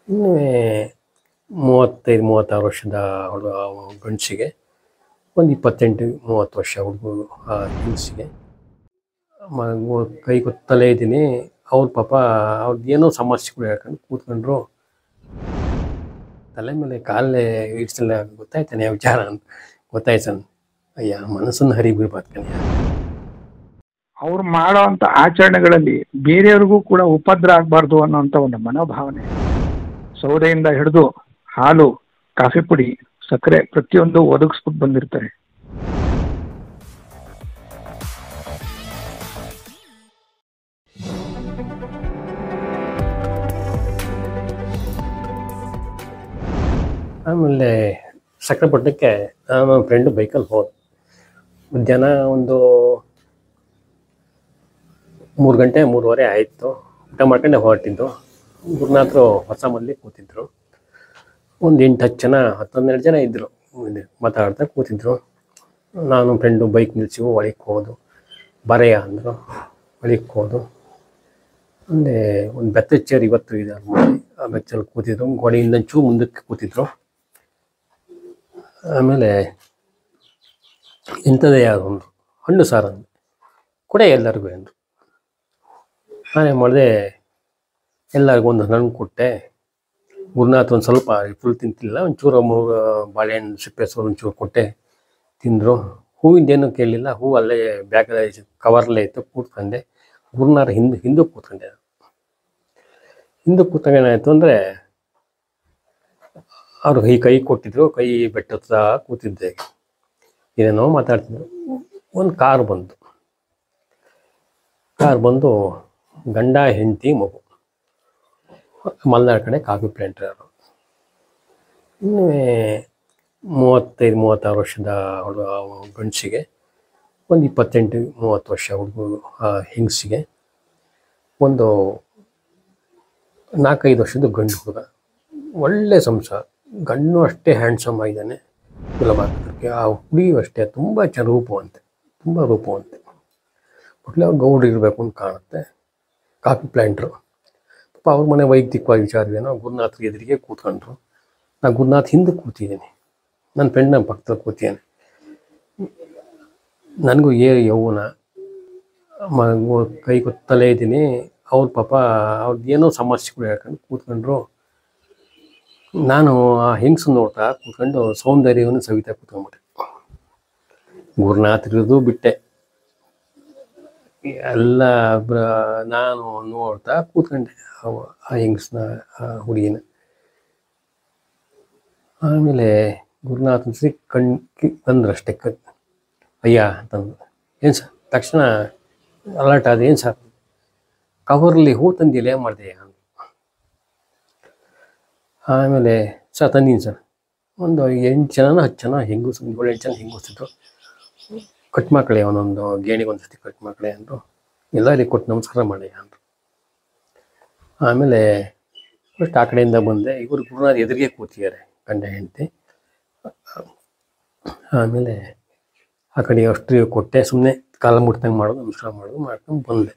ಇನ್ನೂ 35-36 ವರ್ಷದ ಗಂಡಸಿಗೆ, ಒಂದು 28-30 ವರ್ಷ ಹೆಂಗಸಿಗೆ ಕೈ ಗೊತ್ತಲೇ ಇದ್ದೀನಿ. ಅವ್ರ ಪಾಪ ಅವ್ರದ್ದು ಏನೋ ಸಮಸ್ಯೆಗಳು ಹೇಳ್ಕೊಂಡು ಕೂತ್ಕೊಂಡ್ರು. ತಲೆ ಮೇಲೆ ಕಾಲೇ ಇಡ್ಸಲ್ಲ. ಗೊತ್ತಾಯ್ತಾನೆ ವಿಚಾರ ಅಂತ ಗೊತ್ತಾಯ್ತಾನೆ. ಅಯ್ಯ, ಮನಸ್ಸನ್ನು ಹರಿಬಿಡ್ಬಾರ್ದು. ಅವ್ರು ಮಾಡೋವಂಥ ಆಚರಣೆಗಳಲ್ಲಿ ಬೇರೆಯವ್ರಿಗೂ ಕೂಡ ಉಪದ್ರ ಆಗಬಾರ್ದು ಅನ್ನೋಂಥ ಒಂದು ಮನೋಭಾವನೆ. ಸೌದೆಯಿಂದ ಹಿಡಿದು ಹಾಲು, ಕಾಫಿ ಪುಡಿ, ಸಕ್ಕರೆ ಪ್ರತಿಯೊಂದು ಒದಗಿಸ್ಬಿಟ್ಟು ಬಂದಿರ್ತಾರೆ. ಆಮೇಲೆ ಸಕ್ಕರೆಪಟ್ಟಣಕ್ಕೆ ನಾನು ನನ್ನ ಫ್ರೆಂಡು ಬೈಕಲ್ಲಿ ಹೋದ. ಮಧ್ಯಾಹ್ನ ಒಂದು 3 ಗಂಟೆ 3:15 ಆಯಿತು. ಊಟ ಮಾಡ್ಕೊಂಡೆ ಹೊರಟಿದ್ದು. ಗುರುನಾಥರು ಹೊಸ ಮಲ್ಲಿ ಕೂತಿದ್ರು. ಒಂದು 8-10 ಜನ 10-12 ಜನ ಇದ್ದರು. ಮಾತಾಡ್ತಾ ಕೂತಿದ್ರು. ನಾನು ಫ್ರೆಂಡು ಬೈಕ್ ನಿಲ್ಲಿಸಿ ಒಳಗೆ ಹೋದು. ಬರೆಯ ಅಂದರು. ಒಳಗೆ ಹೋದು. ಅಂದರೆ ಒಂದು ಬೆತ್ತದ ಚೇರ್ ಇವತ್ತು ಇದೆ ಅಲ್ಲಿ. ಆ ಬೆಚ್ಚಲ್ಲಿ ಕೂತಿದ್ರು. ಗೋಡೆಯಿಂದ ಚೂ ಮುಂದಕ್ಕೆ ಕೂತಿದ್ರು. ಆಮೇಲೆ ಇಂಥದ್ದೇ ಯಾರು ಅಂದರು. ಹಣ್ಣು ಸಾರು ಅಂದರು. ಕೊಡೆ ಎಲ್ಲರಿಗೂ ಅಂದರು. ನಾನೇನು ಮಾಡಿದೆ, ಎಲ್ಲರಿಗೂ ಒಂದು ಹಣ್ಣು ಕೊಟ್ಟೆ. ಗುರುನಾಥ್ ಒಂದು ಸ್ವಲ್ಪ ಫುಲ್ ತಿಂತಿಲ್ಲ, ಒಂಚೂರು ಬಾಳೆಹಣ್ಣು ಸಿಪ್ಪೆ ಒಂಚೂರು ಕೊಟ್ಟೆ. ತಿಂದರು. ಹೂವಿಂದೇನು ಕೇಳಲಿಲ್ಲ. ಹೂ ಅಲ್ಲೇ ಬ್ಯಾಗಲ್ಲಿ ಕವರ್ಲ್ಲೇ ಇತ್ತು. ಕೂತ್ಕೊಂಡೆ. ಗುರುನಾಥ ಹಿಂದಕ್ಕೆ ಕೂತ್ಕೊಂಡೆ. ಹಿಂದಕ್ಕೆ ಕೂತ್ಕೊಂಡು ಏನಾಯಿತು ಅಂದರೆ, ಅವರು ಕೈ ಕೊಟ್ಟಿದ್ರು. ಕೈ ಬೆಟ್ಟತ್ತಾ ಕೂತಿದ್ದೆ. ಏನೇನೋ ಮಾತಾಡ್ತಿದ್ರು. ಒಂದು ಕಾರ್ ಬಂದು ಗಂಡ, ಹೆಂಡತಿ, ಮಗು. ಮಲ್ನಾಡು ಕಡೆ ಕಾಫಿ ಪ್ಲಾಂಟರ್ ಅವರು. ಇನ್ನೂ 35-36 ವರ್ಷದ ಗಂಡಸಿಗೆ, ಒಂದು 28-30 ವರ್ಷ ಹೆಂಗಸಿಗೆ, ಒಂದು 4-5 ವರ್ಷದ ಗಂಡು ಹುಡುಗ. ಒಳ್ಳೆ ಸಂಸಾರ. ಗಂಡು ಅಷ್ಟೇ ಹ್ಯಾಂಡ್ಸಮ್ ಆಗಿದ್ದಾನೆ. ಕುಲಭಾಗಕ್ಕೆ. ಆ ಹುಡುಗಿಯೂ ಅಷ್ಟೇ ತುಂಬ ರೂಪವಂತೆ. ಒಟ್ಲೆ ಅವ್ರು ಗೌಡ್ರು ಇರಬೇಕು ಅಂತ ಕಾಣುತ್ತೆ. ಕಾಫಿ ಪ್ಲಾಂಟ್ರು. ಪಾಪ ಅವ್ರ ಮನೆ ವೈಯಕ್ತಿಕವಾಗಿ ವಿಚಾರವೇನೋ. ಗುರುನಾಥ್ರ ಎದುರಿಗೆ ಕೂತ್ಕೊಂಡ್ರು. ನಾನು ಗುರುನಾಥ್ ಹಿಂದಕ್ಕೆ ಕೂತಿದ್ದೀನಿ. ನನ್ನ ಫ್ರೆಂಡ್ ನಮ್ಮ ಪಕ್ಕದಲ್ಲಿ ಕೂತಿದ್ದಾನೆ. ನನಗೂ ಯೌವನ, ಕೈ ಗೊತ್ತಲೇ ಇದ್ದೀನಿ. ಅವ್ರ ಪಾಪ ಅವ್ರದ್ದು ಏನೋ ಸಮಸ್ಯೆಗಳು ಹೇಳ್ಕೊಂಡು ಕೂತ್ಕೊಂಡ್ರು. ನಾನು ಆ ಹೆಂಗಸನ್ನು ನೋಡ್ತಾ ಕೂತ್ಕೊಂಡು ಸೌಂದರ್ಯವನ್ನು ಸವಿತಾ ಕೂತ್ಕೊಂಡ್ಬಿಟ್ಟೆ. ಗುರುನಾಥ್ ಇರೋದು ಬಿಟ್ಟೆ. ಎಲ್ಲ ನಾನು ನೋಡ್ತಾ ಕೂತ್ಕೊಂಡೆ ಆ ಹೆಂಗಸನ್ನ, ಆ ಹುಡುಗಿನ. ಆಮೇಲೆ ಗುರುನಾಥ್ ಸರಿ ಬಂದ್ರಷ್ಟೇ. ಅಯ್ಯ ಅಂತಂದು. ಏನು ಸರ್? ತಕ್ಷಣ ಅಲರ್ಟ್ ಆದ. ಏನು ಸರ್? ಕವರ್ಲಿ ಹೂ ತಂದಿಲ್ಲ, ಏನು ಮಾಡಿದೆ? ಆಮೇಲೆ ಸರ್ ತಂದೀನಿ ಸರ್. ಒಂದು 8 ಜನನ 10 ಜನ ಹೆಂಗಸು, 7-8 ಜನ ಹೆಂಗಸಿದ್ರು. ಕಟ್ ಮಕ್ಕಳೇ, ಒಂದೊಂದು ಗೇಣಿಗೆ ಒಂದು ಸತಿ ಕಟ್ ಮಕ್ಕಳೇ ಅಂದರು. ಎಲ್ಲರಿಗೆ ಕೊಟ್ಟು ನಮಸ್ಕಾರ ಮಾಡಿ ಅಂದರು. ಆಮೇಲೆ ಫಸ್ಟ್ ಆ ಕಡೆಯಿಂದ ಬಂದೆ. ಇವರು ಗುರುನಾಥ್ ಎದುರಿಗೆ ಕೂತಿದ್ದಾರೆ, ಗಂಡ ಹೆಂಡತಿ. ಆಮೇಲೆ ಆ ಕಡೆ ಅಷ್ಟು ಕೊಟ್ಟೆ. ಸುಮ್ಮನೆ ಕಾಲ ಮುಟ್ದಂಗೆ ಮಾಡೋದು, ನಮಸ್ಕಾರ ಮಾಡೋದು ಮಾಡ್ಕೊಂಡು ಬಂದೆ.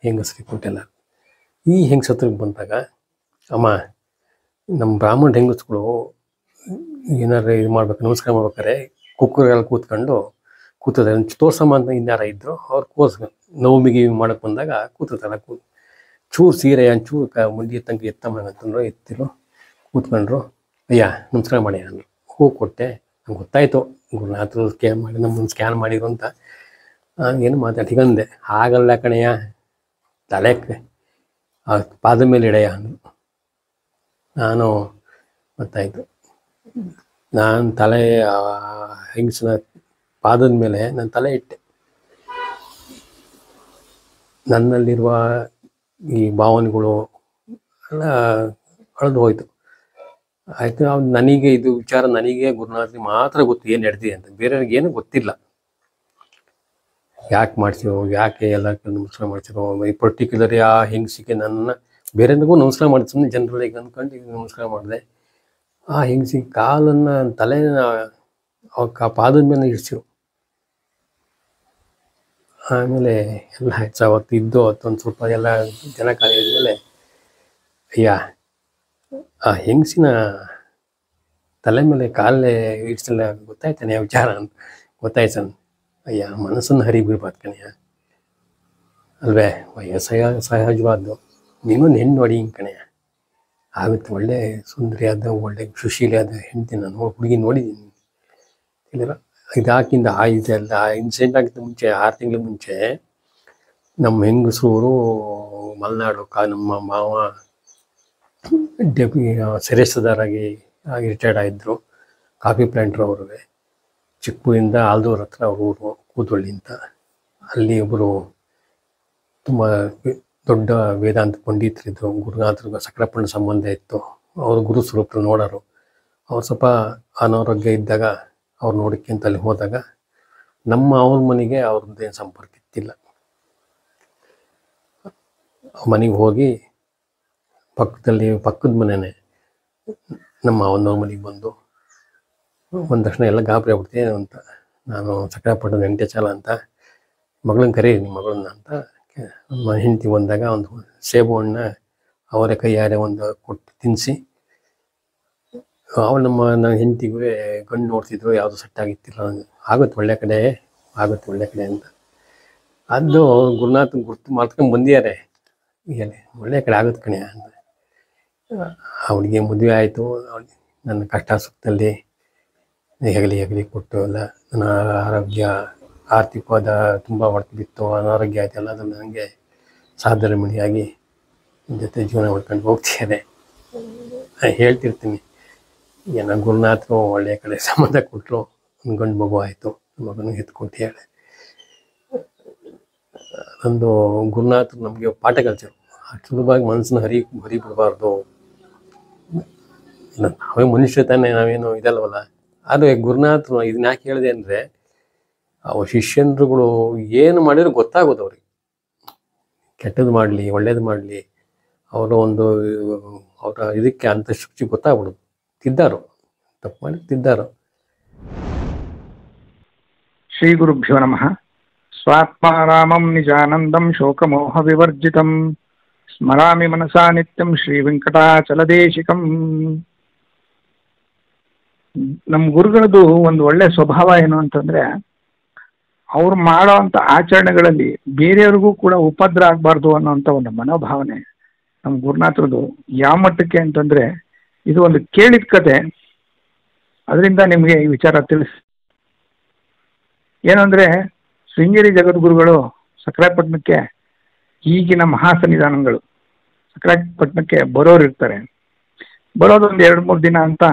ಹೆಂಗಸ್ರಿಗೆ ಕೊಟ್ಟೆಲ್ಲ. ಈ ಹೆಂಗಸತ್ರಿಗೆ ಬಂದಾಗ, ಅಮ್ಮ, ನಮ್ಮ ಬ್ರಾಹ್ಮಣ ಹೆಂಗಸ್ಗಳು ಏನಾರು ಇದು ಮಾಡ್ಬೇಕು, ನಮಸ್ಕಾರ ಮಾಡ್ಬೇಕಾರೆ ಕುಕ್ಕರೆಲ್ಲ ಕೂತದೆ ತೋರ್ಸಮ್ಮ ಅಂತ ಇನ್ಯಾರ ಇದ್ರು. ಅವ್ರು ನವಮಿಗೆ ಮಾಡಕ್ಕೆ ಬಂದಾಗ ಕೂತಿರ್ತಾರೆ. ಚೂರು ಸೀರೆ ಒಂಚೂರು ಮುಂದೆ ತನಕ ಎತ್ತಮ್ಮ ಅಂತಂದ್ರು. ಎತ್ತಿರು ಕೂತ್ಕೊಂಡ್ರು. ಅಯ್ಯ ನಮಸ್ಕಾರ ಮಾಡಿ ಅಂದರು. ಹೂ ಕೊಟ್ಟೆ. ನಂಗೆ ಗೊತ್ತಾಯಿತು ಗುರುನಾಥರು ನಮ್ಮನ್ನು ಸ್ಕ್ಯಾನ್ ಮಾಡಿರು ಅಂತ. ಏನು ಮಾತಾಡಿಗಂದೆ. ಹಾಗಲ್ಲ ಕಣಯ್ಯ, ತಲೆಕ್ಕೆ ಆ ಪಾದ ಮೇಲೆ ಇಡೆಯ ಅಂದರು. ನಾನು ಗೊತ್ತಾಯಿತು. ನಾನು ತಲೆ ಹೆಂಗಸನ ಪಾದದ ಮೇಲೆ ನನ್ನ ತಲೆ ಇಟ್ಟೆ. ನನ್ನಲ್ಲಿರುವ ಈ ಭಾವನೆಗಳು ಎಲ್ಲ ಕಳೆದು ಹೋಯಿತು. ಆಯಿತು. ನನಗೆ ಇದು ವಿಚಾರ, ನನಗೆ ಗುರುನಾಥ್ರಿಗೆ ಮಾತ್ರ ಗೊತ್ತು ಏನು ನಡೆದಿದೆ ಅಂತ. ಬೇರೆಯವ್ರಿಗೆ ಏನೂ ಗೊತ್ತಿಲ್ಲ. ಯಾಕೆ ಮಾಡ್ಸಿರೋ, ಯಾಕೆ ಎಲ್ಲ ನಮಸ್ಕಾರ ಮಾಡ್ಸಿರೋ, ಈ ಪರ್ಟಿಕ್ಯುಲರ್ ಆ ಹೆಂಗಸಿಗೆ ನನ್ನ ಬೇರೆಯವ್ರಿಗೂ ನಮಸ್ಕಾರ ಮಾಡಿದ ಸುಮ್ಮನೆ ಜನರಲ್ಲಿಗೆ ಅಂದ್ಕೊಂಡು ಈಗ ನಮಸ್ಕಾರ ಮಾಡಿದೆ. ಆ ಹೆಂಗಸಿಗೆ ಕಾಲನ್ನು, ತಲೆನ ಆ ಪಾದದ ಮೇಲೆ ಇಡಿಸಿರು. ಆಮೇಲೆ ಎಲ್ಲ ಹೆಚ್ಚಾವತ್ತು ಇದ್ದು ಒಂದು ಸ್ವಲ್ಪ ಎಲ್ಲ ಜನ ಖಾಲಿ ಆದಮೇಲೆ, ಅಯ್ಯ ಆ ಹೆಂಗಸಿನ ತಲೆ ಮೇಲೆ ಕಾಲೇ ಇಡ್ಸಲ್ಲ ಗೊತ್ತಾಯ್ತಾನೆ ವಿಚಾರ ಅಂತ ಗೊತ್ತಾಯ್ತಾನ. ಅಯ್ಯ ಮನಸ್ಸನ್ನು ಹರಿ ಬೀಳ್ಬಾರ್ದು ಕಣಯ್ಯ ಅಲ್ವೇ, ಸಹಜವಾದ್ದು. ನೀನೊಂದು ಹೆಣ್ಣು ನೋಡಿ ಹಿಂಗೆ ಕಣಯ್ಯ ಆಗುತ್ತೆ. ಒಳ್ಳೆ ಸುಂದರಿ ಆದ ಒಳ್ಳೆ ಸುಶೀಲಿ ಆದ ಹೆಂಡತಿ ನಾನು ಹುಡುಗಿ ನೋಡಿದ್ದೀನಿ ಇಲ್ಲ. ಇದಾಕಿಂದ ಇದೆಲ್ಲ ಇನ್ಸಿಡೆಂಟ್ ಆಗಿದ್ದ ಮುಂಚೆ 6 ತಿಂಗಳ ಮುಂಚೆ ನಮ್ಮ ಹೆಂಗಸರು ಮಲೆನಾಡು ನಮ್ಮ ಮಾವ ಸೆರೆಸ್ತದಾರಾಗಿ ರಿಟೈರ್ಡ್ ಆಗಿದ್ದರು. ಕಾಫಿ ಪ್ಲ್ಯಾಂಟ್ರು ಅವ್ರಿಗೆ ಚಿಕ್ಕೂರಿಂದ ಆಲ್ದೂರ್ ಹತ್ರ ಅವ್ರ ಊರು ಕೂದೊಳ್ಳಿ ಅಂತ. ಅಲ್ಲಿ ಒಬ್ಬರು ತುಂಬ ದೊಡ್ಡ ವೇದಾಂತ ಪಂಡಿತರಿದ್ದರು. ಗುರುನಾಥರಿಗೆ ಸಕ್ರಪ್ಪಣ್ಣ ಸಂಬಂಧ ಇತ್ತು. ಅವರು ಗುರು ಸ್ವರೂಪರು ನೋಡೋರು. ಅವ್ರು ಸ್ವಲ್ಪ ಅನಾರೋಗ್ಯ ಇದ್ದಾಗ ಅವ್ರು ನೋಡೋಕ್ಕೆ ಅಂತ ಅಲ್ಲಿ ಹೋದಾಗ ಅವ್ರ ಮನೆಗೆ ಅವ್ರದ್ದೇನು ಸಂಪರ್ಕ ಇತ್ತಿಲ್ಲ. ಮನೆಗೆ ಹೋಗಿ ಪಕ್ಕದ ಮನೆಯೇ ನಮ್ಮ ಮಾವನವ್ರ ಮನೆಗೆ ಬಂದು ಒಂದು ತಕ್ಷಣ ಎಲ್ಲ ಗಾಬರಿ ಆಗ್ಬಿಡ್ತೀನಿ ಅಂತ. ನಾನು ಸಕ್ರಪ್ಪಣ್ಣನ ವೆಂಕಟೇಶಾಲ ಅಂತ ಮಗಳನ್ನ ಕರೀರಿ ನಿಮ್ಮ ಮಗಳನ್ನ ಅಂತ ನಮ್ಮ ಹೆಂಡತಿ ಬಂದಾಗ ಒಂದು ಸೇಬು ಹಣ್ಣ ಅವರ ಕೈಯಾರೆ ಒಂದು ಕೊಟ್ಟು ತಿನ್ನಿಸಿ ಅವಳು ನನ್ನ ಹೆಂಡತಿಗೂ ಗಂಡು ನೋಡ್ತಿದ್ರು. ಯಾವುದು ಸೆಟ್ ಆಗಿತ್ತಿಲ್ಲ. ಆಗುತ್ತೆ ಒಳ್ಳೆ ಕಡೆ ಅಂತ ಅದು ಗುರುನಾಥನ್ ಗುರ್ತು ಮಾಡ್ಕೊಂಡು ಬಂದಿದ್ದಾರೆ. ಈಗಲೇ ಒಳ್ಳೆ ಕಡೆ ಆಗುತ್ತೆ ಕಣೆ ಅಂತ. ಅವಳಿಗೆ ಮದುವೆ ಆಯಿತು. ನನ್ನ ಕಷ್ಟ ಸುಖದಲ್ಲಿ ಹೆಗಲಿ ಕೊಟ್ಟು ಎಲ್ಲ ನನ್ನ ಆರೋಗ್ಯ ಆರ್ಥಿಕವಾದ ತುಂಬ ಹೊರತು ಬಿತ್ತು. ಅನಾರೋಗ್ಯ ಆಯಿತು. ಎಲ್ಲದನ್ನು ನನಗೆ ಸಾಧನೆ ಮಣಿಯಾಗಿ ಜೊತೆ ಜೀವನ ಮಾಡ್ಕೊಂಡು ಹೋಗ್ತಿದ್ದಾರೆ. ಹೇಳ್ತಿರ್ತೀನಿ ಏನೋ ಗುರುನಾಥರು ಒಳ್ಳೆಯ ಕಡೆ ಸಂಬಂಧ ಕೊಟ್ಟರು. ಒಂದು ಗಂಡು ಮಗು ಆಯಿತು. ಮಗನಿಗೆ ಎತ್ಕೊಟ್ಟು ಹೇಳಿ ಒಂದು ಗುರುನಾಥರು ನಮಗೆ ಪಾಠ ಕಲಿಸಿರು. ಅಷ್ಟು ಸುಲಭವಾಗಿ ಮನಸ್ಸನ್ನ ಹರಿಬಿಡಬಾರ್ದು. ನಾವೇ ಮನುಷ್ಯ ತಾನೇ, ನಾವೇನು ಇದಲ್ವಲ್ಲ. ಆದರೆ ಗುರುನಾಥರು ಇದನ್ನ ಯಾಕೆ ಹೇಳಿದೆ ಅಂದರೆ ಅವ ಶಿಷ್ಯಂದ್ರುಗಳು ಏನು ಮಾಡಿದ್ರು ಗೊತ್ತಾಗೋದು ಅವ್ರಿಗೆ. ಕೆಟ್ಟದ್ದು ಮಾಡಲಿ ಒಳ್ಳೇದು ಮಾಡಲಿ ಅವರ ಇದಕ್ಕೆ ಅಂತಃಶಕ್ತಿ ಗೊತ್ತಾಗ್ಬಿಡೋದು. ತಿದ್ದಾರು ತಪ್ಪು ಮಾಡಿ ತಿದ್ದಾರು. ಶ್ರೀ ಗುರುಭ್ಯೋ ನಮಃ. ಸ್ವಾತ್ಮಾರಾಮಂ ನಿಜಾನಂದಂ ಶೋಕಮೋಹ ವಿವರ್ಜಿತಂ ಸ್ಮರಾಮಿ ಮನಸಾ ನಿತ್ಯಂ ಶ್ರೀ ವೆಂಕಟಾಚಲದೇಶಿಕಂ. ನಮ್ಮ ಗುರುಗಳದ್ದು ಒಂದು ಒಳ್ಳೆ ಸ್ವಭಾವ ಏನು ಅಂತಂದ್ರೆ ಅವ್ರು ಮಾಡೋ ಅಂಥ ಆಚರಣೆಗಳಲ್ಲಿ ಬೇರೆಯವ್ರಿಗೂ ಕೂಡ ಉಪದ್ರ ಆಗಬಾರ್ದು ಅನ್ನೋಂಥ ಒಂದು ಮನೋಭಾವನೆ ನಮ್ಮ ಗುರುನಾಥರದು. ಯಾವ ಮಟ್ಟಕ್ಕೆ ಅಂತಂದ್ರೆ ಇದು ಒಂದು ಕೇಳಿದ ಕತೆ. ಅದರಿಂದ ನಿಮಗೆ ಈ ವಿಚಾರ ತಿಳಿಸಿ ಏನಂದ್ರೆ ಶೃಂಗೇರಿ ಜಗದ್ಗುರುಗಳು ಸಕ್ರಾಯಪಟ್ಟಣಕ್ಕೆ ಈಗಿನ ಮಹಾಸನ್ನಿಧಾನಗಳು ಸಕ್ರಾಯಪಟ್ಟಣಕ್ಕೆ ಬರೋರು ಇರ್ತಾರೆ. ಬರೋದು ಒಂದು 2-3 ದಿನ ಅಂತ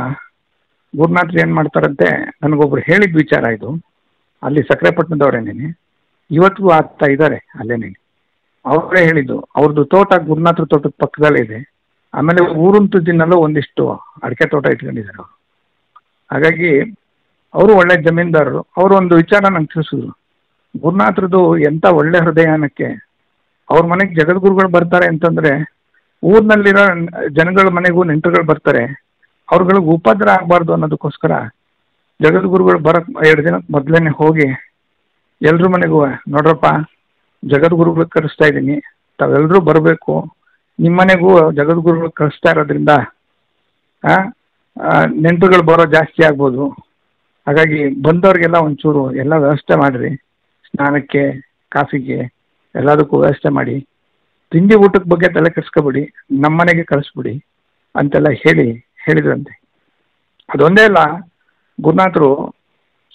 ಗುರುನಾಥರು ಏನು ಮಾಡ್ತಾರಂತೆ, ನನಗೊಬ್ರು ಹೇಳಿದ ವಿಚಾರ ಇದು. ಅಲ್ಲಿ ಸಕ್ರಾಯಪಟ್ಟಣದವರೇನೇನೆ ಇವತ್ತಿಗೂ ಆಗ್ತಾ ಇದ್ದಾರೆ ಅಲ್ಲೇನೇನೆ. ಅವರೇ ಹೇಳಿದ್ದು. ಅವ್ರದ್ದು ತೋಟ ಗುರುನಾಥರ ತೋಟದ ಪಕ್ಕದಲ್ಲೇ ಇದೆ. ಆಮೇಲೆ ಊರುಂತದಿನಲ್ಲೂ ಒಂದಿಷ್ಟು ಅಡಿಕೆ ತೋಟ ಇಟ್ಕೊಂಡಿದ್ದಾರೆ ಅವರು. ಹಾಗಾಗಿ ಅವರು ಒಳ್ಳೆ ಜಮೀನ್ದಾರರು. ಅವರು ಒಂದು ವಿಚಾರ ನಂಗೆ ತಿಳಿಸಿದ್ರು. ಗುರುನಾಥರದು ಎಂಥ ಒಳ್ಳೆ ಹೃದಯನಕ್ಕೆ ಅವ್ರ ಮನೆಗೆ ಜಗದ್ಗುರುಗಳು ಬರ್ತಾರೆ ಅಂತಂದ್ರೆ ಊರಿನಲ್ಲಿರೋ ಜನಗಳ ಮನೆಗೂ ನೆಂಟರುಗಳು ಬರ್ತಾರೆ. ಅವ್ರುಗಳಿಗೆ ಉಪದ್ರ ಆಗಬಾರ್ದು ಅನ್ನೋದಕ್ಕೋಸ್ಕರ ಜಗದ್ಗುರುಗಳು ಬರಕ್ 2 ದಿನಕ್ಕೆ ಮೊದಲೇನೆ ಹೋಗಿ ಎಲ್ರ ಮನೆಗೂ ನೋಡ್ರಪ್ಪ ಜಗದ್ಗುರುಗಳು ಕರೆಸ್ತಾ ಇದ್ದೀನಿ, ತಾವೆಲ್ಲರೂ ಬರಬೇಕು. ನಿಮ್ಮನೆಗೂ ಜಗದ್ಗುರುಗಳು ಕಳಿಸ್ತಾ ಇರೋದ್ರಿಂದ ನೆಂಟರುಗಳು ಬರೋ ಜಾಸ್ತಿ ಆಗ್ಬೋದು. ಹಾಗಾಗಿ ಬಂದವ್ರಿಗೆಲ್ಲ ಒಂಚೂರು ಎಲ್ಲ ವ್ಯವಸ್ಥೆ ಮಾಡಿರಿ. ಸ್ನಾನಕ್ಕೆ ಕಾಫಿಗೆ ಎಲ್ಲದಕ್ಕೂ ವ್ಯವಸ್ಥೆ ಮಾಡಿ. ತಿಂಡಿ ಊಟದ ಬಗ್ಗೆ ತಲೆ ಕೆಡಿಸ್ಕೊಬಿಡಿ, ನಮ್ಮನೆಗೆ ಕಳಿಸ್ಬಿಡಿ ಅಂತೆಲ್ಲ ಹೇಳಿದ್ರಂತೆ. ಅದೊಂದೇ ಅಲ್ಲ, ಗುರುನಾಥರು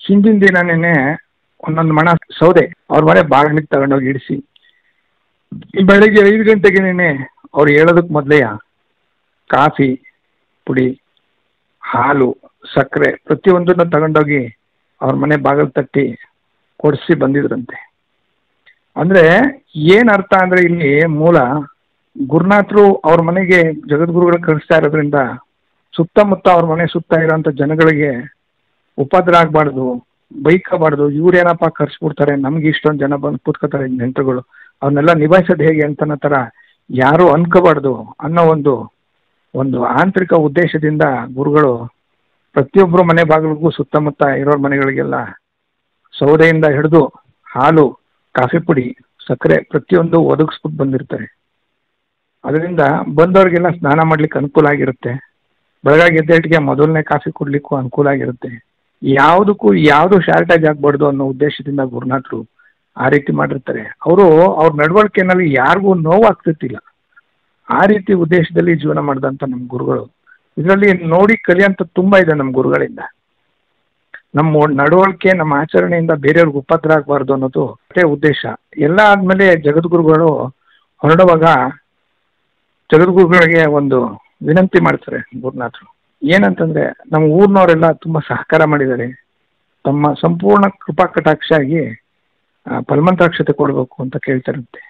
ಹಿಂದಿನ ದಿನನೇ ಒಂದೊಂದು ಮಣ ಸೌದೆ ಅವ್ರ ಮನೆ ಬಾಗಿಲಿಗೆ ತಗೊಂಡೋಗಿ ಇಡಿಸಿ ಬೆಳಗ್ಗೆ 5 ಗಂಟೆಗೆನೇ ಅವ್ರು ಹೇಳೋದಕ್ಕೆ ಮೊದಲೇ ಕಾಫಿ ಪುಡಿ, ಹಾಲು, ಸಕ್ಕರೆ ಪ್ರತಿಯೊಂದನ್ನು ತಗೊಂಡೋಗಿ ಅವ್ರ ಮನೆ ಬಾಗಿಲು ತಟ್ಟಿ ಕೊಡಿಸಿ ಬಂದಿದ್ರಂತೆ. ಅಂದ್ರೆ ಏನ್ ಅರ್ಥ ಅಂದ್ರೆ ಇಲ್ಲಿ ಮೂಲ ಗುರುನಾಥರು ಅವ್ರ ಮನೆಗೆ ಜಗದ್ಗುರುಗಳು ಕಳಿಸ್ತಾ ಇರೋದ್ರಿಂದ ಸುತ್ತಮುತ್ತ ಅವ್ರ ಮನೆ ಸುತ್ತ ಇರೋಂಥ ಜನಗಳಿಗೆ ಉಪದ್ರ ಆಗ್ಬಾರ್ದು, ಬೈಕಬಾರ್ದು. ಇವ್ರೇನಪ್ಪ ಕರ್ಸ್ಬಿಡ್ತಾರೆ, ನಮ್ಗೆ ಇಷ್ಟೊಂದು ಜನ ಬಂದು ಕೂತ್ಕೋತಾರೆ ನೆಂಟರುಗಳು, ಅವನ್ನೆಲ್ಲ ನಿಭಾಯಿಸೋದು ಹೇಗೆ ಅಂತನೋ ಥರ ಯಾರು ಅನ್ಕೋಬಾರ್ದು ಅನ್ನೋ ಒಂದು ಆಂತರಿಕ ಉದ್ದೇಶದಿಂದ ಗುರುಗಳು ಪ್ರತಿಯೊಬ್ಬರು ಮನೆ ಬಾಗಿಲಿಗೂ ಸುತ್ತಮುತ್ತ ಇರೋರ ಮನೆಗಳಿಗೆಲ್ಲ ಸೌದೆಯಿಂದ ಹಿಡಿದು ಹಾಲು, ಕಾಫಿ ಪುಡಿ, ಸಕ್ಕರೆ ಪ್ರತಿಯೊಂದು ಒದಗಿಸ್ಬಿಟ್ಟು ಬಂದಿರ್ತಾರೆ. ಅದರಿಂದ ಬಂದವ್ರಿಗೆಲ್ಲ ಸ್ನಾನ ಮಾಡ್ಲಿಕ್ಕೆ ಅನುಕೂಲ ಆಗಿರುತ್ತೆ. ಬೆಳಗಾಗಿ ಎದ್ದೇಟಿಗೆ ಮೊದಲನೇ ಕಾಫಿ ಕುಡ್ಲಿಕ್ಕೂ ಅನುಕೂಲ ಆಗಿರುತ್ತೆ. ಯಾವುದಕ್ಕೂ ಯಾವುದು ಶಾರ್ಟೇಜ್ ಆಗ್ಬಾರ್ದು ಅನ್ನೋ ಉದ್ದೇಶದಿಂದ ಗುರುನಾಥರು ಆ ರೀತಿ ಮಾಡಿರ್ತಾರೆ. ಅವರು ಅವ್ರ ನಡವಳಿಕೆನಲ್ಲಿ ಯಾರಿಗೂ ನೋವಾಗ್ತಿರ್ತಿಲ್ಲ. ಆ ರೀತಿ ಉದ್ದೇಶದಲ್ಲಿ ಜೀವನ ಮಾಡಿದಂಥ ನಮ್ಮ ಗುರುಗಳು. ಇದರಲ್ಲಿ ನೋಡಿ ಕಲಿಯಂತ ತುಂಬಾ ಇದೆ ನಮ್ಮ ಗುರುಗಳಿಂದ. ನಮ್ಮ ನಡವಳಿಕೆ, ನಮ್ಮ ಆಚರಣೆಯಿಂದ ಬೇರೆಯವ್ರಿಗೆ ಉಪದ್ರ ಆಗಬಾರ್ದು ಅನ್ನೋದು ಅದೇ ಉದ್ದೇಶ. ಎಲ್ಲ ಆದ್ಮೇಲೆ ಜಗದ್ಗುರುಗಳು ಹೊರಡುವಾಗ ಜಗದ್ಗುರುಗಳಿಗೆ ಒಂದು ವಿನಂತಿ ಮಾಡ್ತಾರೆ ಗುರುನಾಥರು. ಏನಂತಂದ್ರೆ, ನಮ್ಮ ಊರಿನವರೆಲ್ಲ ತುಂಬಾ ಸಹಕಾರ ಮಾಡಿದ್ದಾರೆ, ತಮ್ಮ ಸಂಪೂರ್ಣ ಕೃಪಾ ಕಟಾಕ್ಷ ಆಗಿ ಫಲಮಂತ್ರಾಕ್ಷತೆ ಕೊಡಬೇಕು ಅಂತ ಕೇಳ್ತಾರಂತೆ.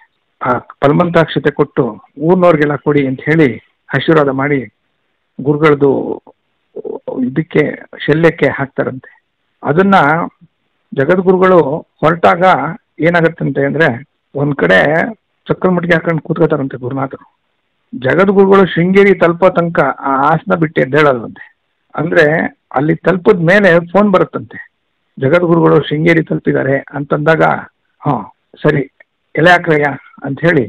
ಆ ಫಲಮಂತ್ರಾಕ್ಷತೆ ಕೊಟ್ಟು ಊರಿನವ್ರಿಗೆಲ್ಲ ಕೊಡಿ ಅಂತ ಹೇಳಿ ಆಶೀರ್ವಾದ ಮಾಡಿ ಗುರುಗಳದು ಇದಕ್ಕೆ ಶಲ್ಯಕ್ಕೆ ಹಾಕ್ತಾರಂತೆ. ಅದನ್ನ ಜಗದ್ಗುರುಗಳು ಹೊರಟಾಗ ಏನಾಗತ್ತಂತೆ ಅಂದ್ರೆ, ಒಂದ್ ಕಡೆ ಚಕ್ರ ಮಟ್ಟಿಗೆ ಹಾಕೊಂಡು ಕೂತ್ಕೋತಾರಂತೆ ಗುರುನಾಥರು. ಜಗದ್ಗುರುಗಳು ಶೃಂಗೇರಿ ತಲುಪೋ ತನಕ ಆ ಆಸನ ಬಿಟ್ಟು ಎದ್ದೇಳಲ್ವಂತೆ. ಅಂದ್ರೆ ಅಲ್ಲಿ ತಲುಪದ ಮೇಲೆ ಫೋನ್ ಬರುತ್ತಂತೆ, ಜಗದ್ಗುರುಗಳು ಶೃಂಗೇರಿ ತಲುಪಿದ್ದಾರೆ ಅಂತಂದಾಗ, ಸರಿ ಎಲೆ ಹಾಕ್ರಯ್ಯ ಅಂತ ಹೇಳಿ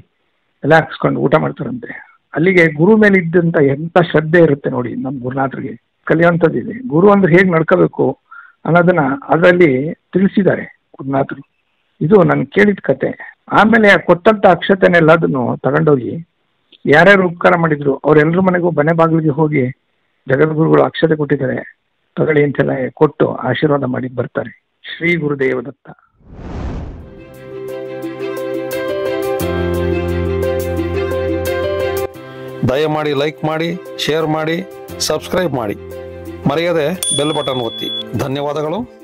ಎಲೆ ಹಾಕ್ಸ್ಕೊಂಡು ಊಟ ಮಾಡ್ತಾರಂತೆ. ಅಲ್ಲಿಗೆ ಗುರು ಮೇಲೆ ಇದ್ದಂತ ಎಂತ ಶ್ರದ್ಧೆ ಇರುತ್ತೆ ನೋಡಿ ನಮ್ಮ ಗುರುನಾಥರಿಗೆ. ಕಲಿಯುವಂಥದ್ದಿದೆ. ಗುರು ಅಂದ್ರೆ ಹೇಗೆ ನಡ್ಕೋಬೇಕು ಅನ್ನೋದನ್ನ ಅದರಲ್ಲಿ ತಿಳಿಸಿದ್ದಾರೆ ಗುರುನಾಥರು. ಇದು ನಾನು ಕೇಳಿದ ಕತೆ. ಆಮೇಲೆ ಕೊಟ್ಟಂತ ಅಕ್ಷತೆನೆಲ್ಲದನ್ನು ತಗೊಂಡೋಗಿ ಯಾರ್ಯಾರು ಉಪಕಾರ ಮಾಡಿದ್ರು ಅವ್ರೆಲ್ರ ಮನೆಗೂ ಮನೆ ಬಾಗಿಲಿಗೆ ಹೋಗಿ ಜಗದ್ಗುರುಗಳು ಅಕ್ಷತೆ ಕೊಟ್ಟಿದ್ದಾರೆ ತಗೊಳ್ಳಿ ಅಂತೆಲ್ಲ ಕೊಟ್ಟು ಆಶೀರ್ವಾದ ಮಾಡಿ ಬರ್ತಾರೆ. ಶ್ರೀ ಗುರುದೇವದತ್ತ. ದಯಮಾಡಿ ಲೈಕ್ ಮಾಡಿ, ಶೇರ್ ಮಾಡಿ, ಸಬ್ಸ್ಕ್ರೈಬ್ ಮಾಡಿ, ಮರೆಯದೆ ಬೆಲ್ ಬಟನ್ ಒತ್ತಿ. ಧನ್ಯವಾದಗಳು.